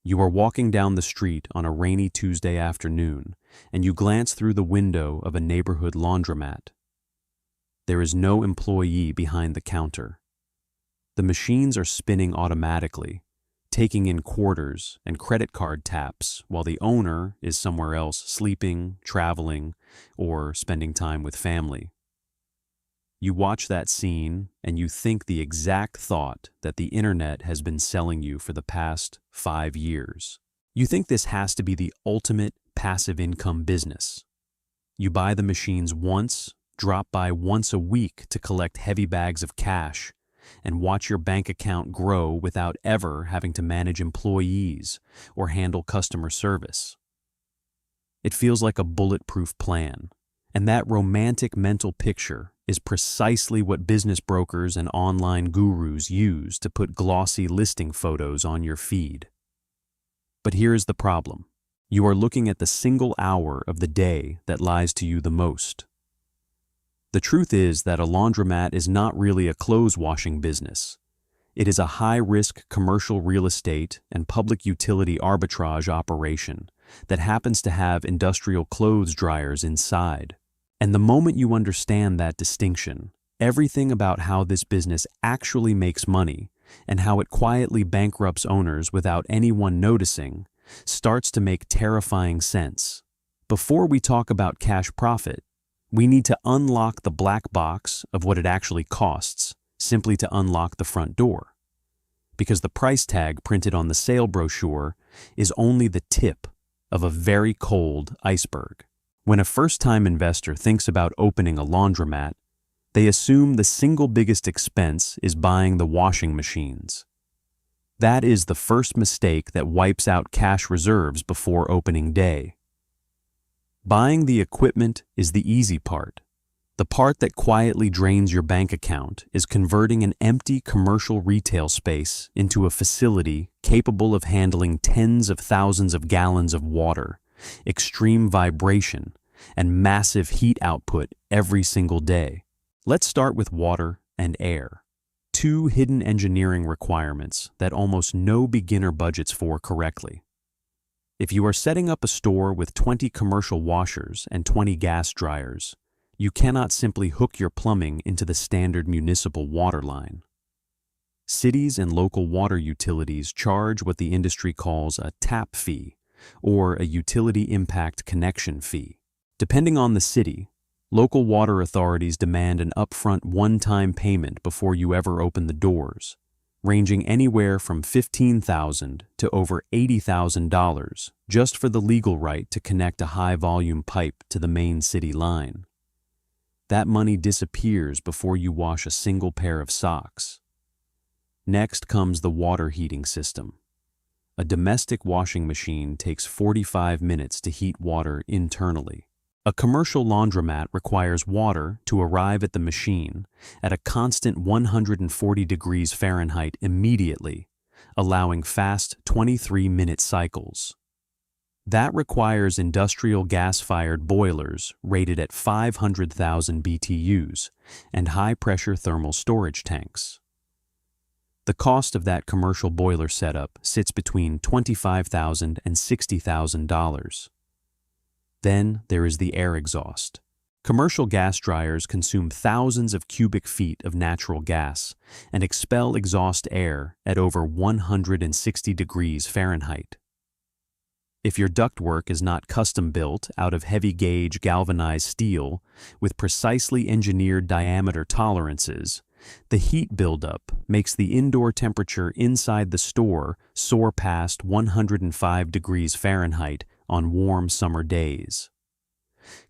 You are walking down the street on a rainy Tuesday afternoon, and you glance through the window of a neighborhood laundromat. There is no employee behind the counter. The machines are spinning automatically, taking in quarters and credit card taps while the owner is somewhere else sleeping, traveling, or spending time with family. You watch that scene and you think the exact thought that the internet has been selling you for the past 5 years. You think this has to be the ultimate passive income business. You buy the machines once, drop by once a week to collect heavy bags of cash, and watch your bank account grow without ever having to manage employees or handle customer service. It feels like a bulletproof plan, and that romantic mental picture is precisely what business brokers and online gurus use to put glossy listing photos on your feed. But here is the problem. You are looking at the single hour of the day that lies to you the most. The truth is that a laundromat is not really a clothes washing business. It is a high-risk commercial real estate and public utility arbitrage operation that happens to have industrial clothes dryers inside. And the moment you understand that distinction, everything about how this business actually makes money and how it quietly bankrupts owners without anyone noticing starts to make terrifying sense. Before we talk about cash profit, we need to unlock the black box of what it actually costs simply to unlock the front door. Because the price tag printed on the sale brochure is only the tip of a very cold iceberg. When a first-time investor thinks about opening a laundromat, they assume the single biggest expense is buying the washing machines. That is the first mistake that wipes out cash reserves before opening day. Buying the equipment is the easy part. The part that quietly drains your bank account is converting an empty commercial retail space into a facility capable of handling tens of thousands of gallons of water, extreme vibration, and massive heat output every single day. Let's start with water and air, two hidden engineering requirements that almost no beginner budgets for correctly. If you are setting up a store with 20 commercial washers and 20 gas dryers, you cannot simply hook your plumbing into the standard municipal water line. Cities and local water utilities charge what the industry calls a tap fee, or a utility impact connection fee. Depending on the city, local water authorities demand an upfront one-time payment before you ever open the doors, ranging anywhere from $15,000 to over $80,000 just for the legal right to connect a high-volume pipe to the main city line. That money disappears before you wash a single pair of socks. Next comes the water heating system. A domestic washing machine takes 45 minutes to heat water internally. A commercial laundromat requires water to arrive at the machine at a constant 140 degrees Fahrenheit immediately, allowing fast 23-minute cycles. That requires industrial gas-fired boilers rated at 500,000 BTUs and high-pressure thermal storage tanks. The cost of that commercial boiler setup sits between $25,000 and $60,000. Then there is the air exhaust. Commercial gas dryers consume thousands of cubic feet of natural gas and expel exhaust air at over 160 degrees Fahrenheit. If your ductwork is not custom-built out of heavy-gauge galvanized steel with precisely engineered diameter tolerances, the heat buildup makes the indoor temperature inside the store soar past 105 degrees Fahrenheit on warm summer days.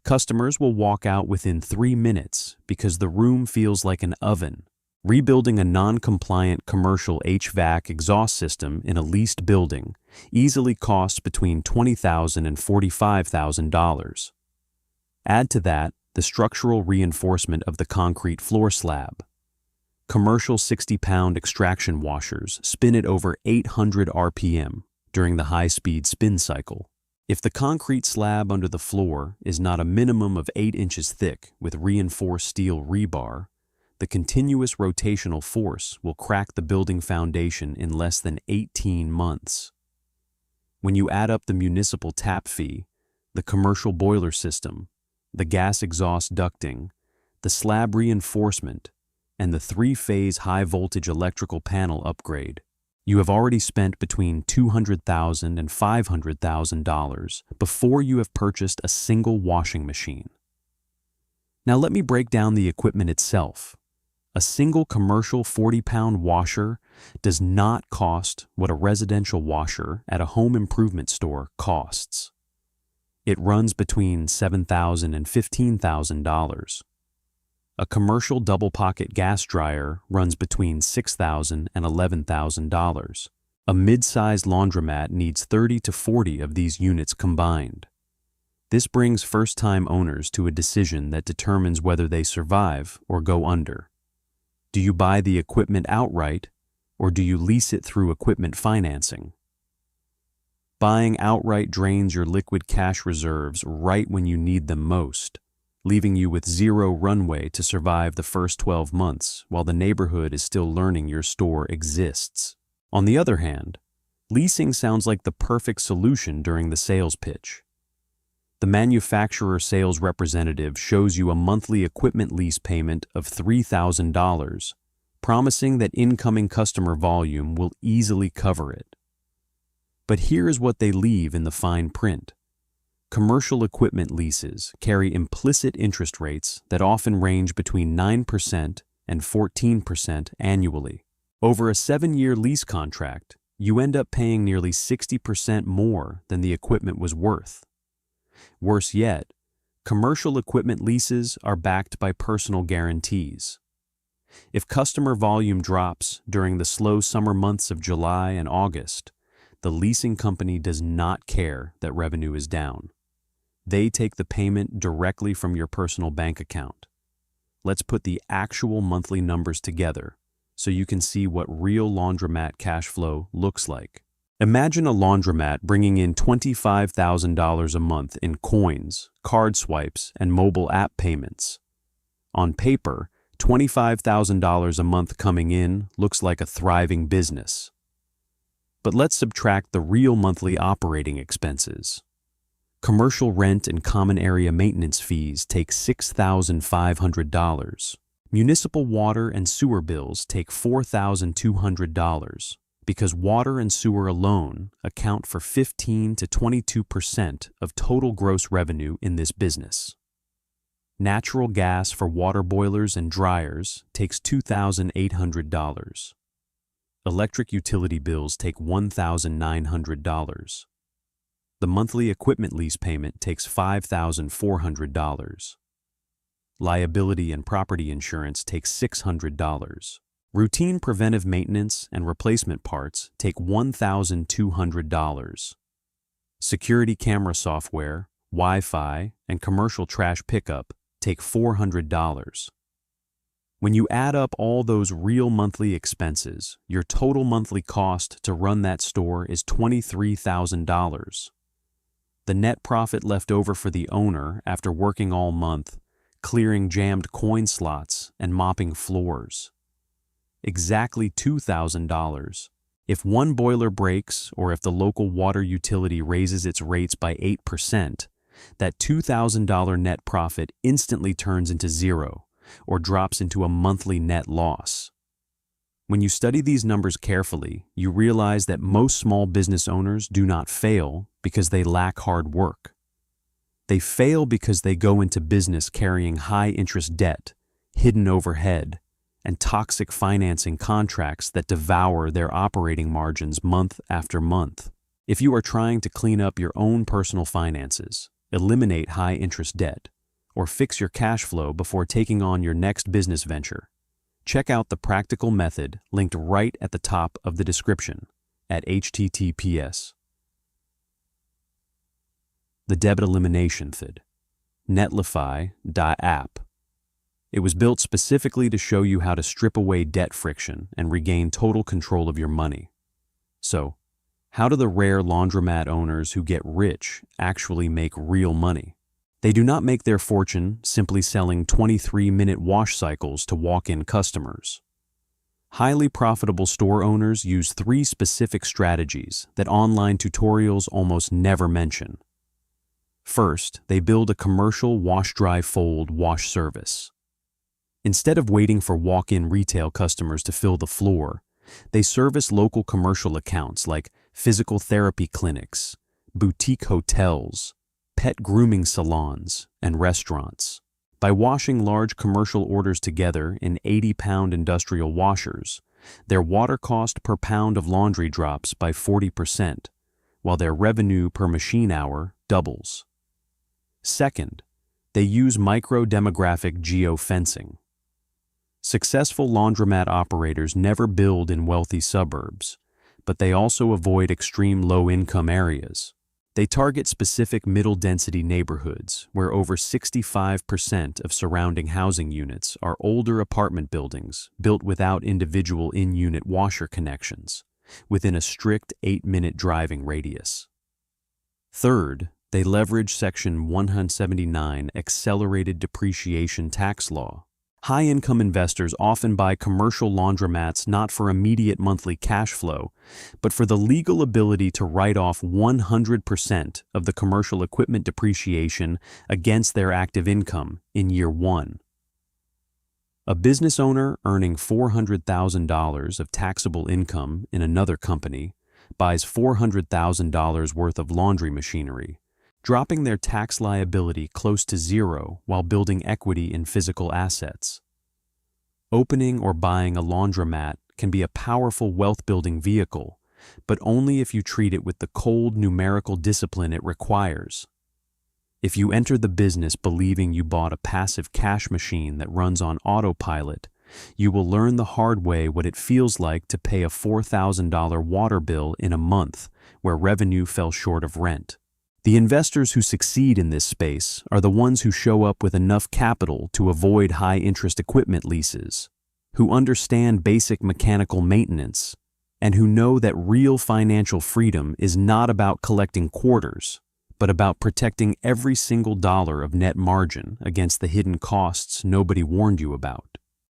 Customers will walk out within 3 minutes because the room feels like an oven. Rebuilding a non-compliant commercial HVAC exhaust system in a leased building easily costs between $20,000 and $45,000. Add to that the structural reinforcement of the concrete floor slab. Commercial 60-pound extraction washers spin at over 800 RPM during the high-speed spin cycle. If the concrete slab under the floor is not a minimum of 8 inches thick with reinforced steel rebar, the continuous rotational force will crack the building foundation in less than 18 months. When you add up the municipal tap fee, the commercial boiler system, the gas exhaust ducting, the slab reinforcement, and the three-phase high-voltage electrical panel upgrade, you have already spent between $200,000 and $500,000 before you have purchased a single washing machine. Now let me break down the equipment itself. A single commercial 40-pound washer does not cost what a residential washer at a home improvement store costs. It runs between $7,000 and $15,000. A commercial double-pocket gas dryer runs between $6,000 and $11,000. A mid-sized laundromat needs 30 to 40 of these units combined. This brings first-time owners to a decision that determines whether they survive or go under. Do you buy the equipment outright, or do you lease it through equipment financing? Buying outright drains your liquid cash reserves right when you need them most, leaving you with zero runway to survive the first 12 months while the neighborhood is still learning your store exists. On the other hand, leasing sounds like the perfect solution during the sales pitch. The manufacturer sales representative shows you a monthly equipment lease payment of $3,000, promising that incoming customer volume will easily cover it. But here is what they leave in the fine print. Commercial equipment leases carry implicit interest rates that often range between 9% and 14% annually. Over a 7-year lease contract, you end up paying nearly 60% more than the equipment was worth. Worse yet, commercial equipment leases are backed by personal guarantees. If customer volume drops during the slow summer months of July and August, the leasing company does not care that revenue is down. They take the payment directly from your personal bank account. Let's put the actual monthly numbers together so you can see what real laundromat cash flow looks like. Imagine a laundromat bringing in $25,000 a month in coins, card swipes, and mobile app payments. On paper, $25,000 a month coming in looks like a thriving business. But let's subtract the real monthly operating expenses. Commercial rent and common area maintenance fees take $6,500. Municipal water and sewer bills take $4,200 because water and sewer alone account for 15 to 22% of total gross revenue in this business. Natural gas for water boilers and dryers takes $2,800. Electric utility bills take $1,900. The monthly equipment lease payment takes $5,400. Liability and property insurance takes $600. Routine preventive maintenance and replacement parts take $1,200. Security camera software, Wi-Fi, and commercial trash pickup take $400. When you add up all those real monthly expenses, your total monthly cost to run that store is $23,000. The net profit left over for the owner after working all month, clearing jammed coin slots and mopping floors. Exactly $2,000. If one boiler breaks or if the local water utility raises its rates by 8%, that $2,000 net profit instantly turns into zero or drops into a monthly net loss. When you study these numbers carefully, you realize that most small business owners do not fail because they lack hard work. They fail because they go into business carrying high-interest debt, hidden overhead, and toxic financing contracts that devour their operating margins month after month. If you are trying to clean up your own personal finances, eliminate high-interest debt, or fix your cash flow before taking on your next business venture, check out the practical method linked right at the top of the description at https. The Debit Elimination Method, Netlify.app. It was built specifically to show you how to strip away debt friction and regain total control of your money. So, how do the rare laundromat owners who get rich actually make real money? They do not make their fortune simply selling 23-minute wash cycles to walk-in customers. Highly profitable store owners use 3 specific strategies that online tutorials almost never mention. First, they build a commercial wash-dry-fold wash service. Instead of waiting for walk-in retail customers to fill the floor, they service local commercial accounts like physical therapy clinics, boutique hotels, pet grooming salons, and restaurants. By washing large commercial orders together in 80-pound industrial washers, their water cost per pound of laundry drops by 40%, while their revenue per machine hour doubles. Second, they use micro-demographic geofencing. Successful laundromat operators never build in wealthy suburbs, but they also avoid extreme low-income areas. They target specific middle-density neighborhoods where over 65% of surrounding housing units are older apartment buildings built without individual in-unit washer connections, within a strict 8-minute driving radius. Third, they leverage Section 179 accelerated depreciation tax law. High-income investors often buy commercial laundromats not for immediate monthly cash flow, but for the legal ability to write off 100% of the commercial equipment depreciation against their active income in year 1. A business owner earning $400,000 of taxable income in another company buys $400,000 worth of laundry machinery, dropping their tax liability close to zero while building equity in physical assets. Opening or buying a laundromat can be a powerful wealth-building vehicle, but only if you treat it with the cold numerical discipline it requires. If you enter the business believing you bought a passive cash machine that runs on autopilot, you will learn the hard way what it feels like to pay a $4,000 water bill in a month where revenue fell short of rent. The investors who succeed in this space are the ones who show up with enough capital to avoid high-interest equipment leases, who understand basic mechanical maintenance, and who know that real financial freedom is not about collecting quarters, but about protecting every single dollar of net margin against the hidden costs nobody warned you about.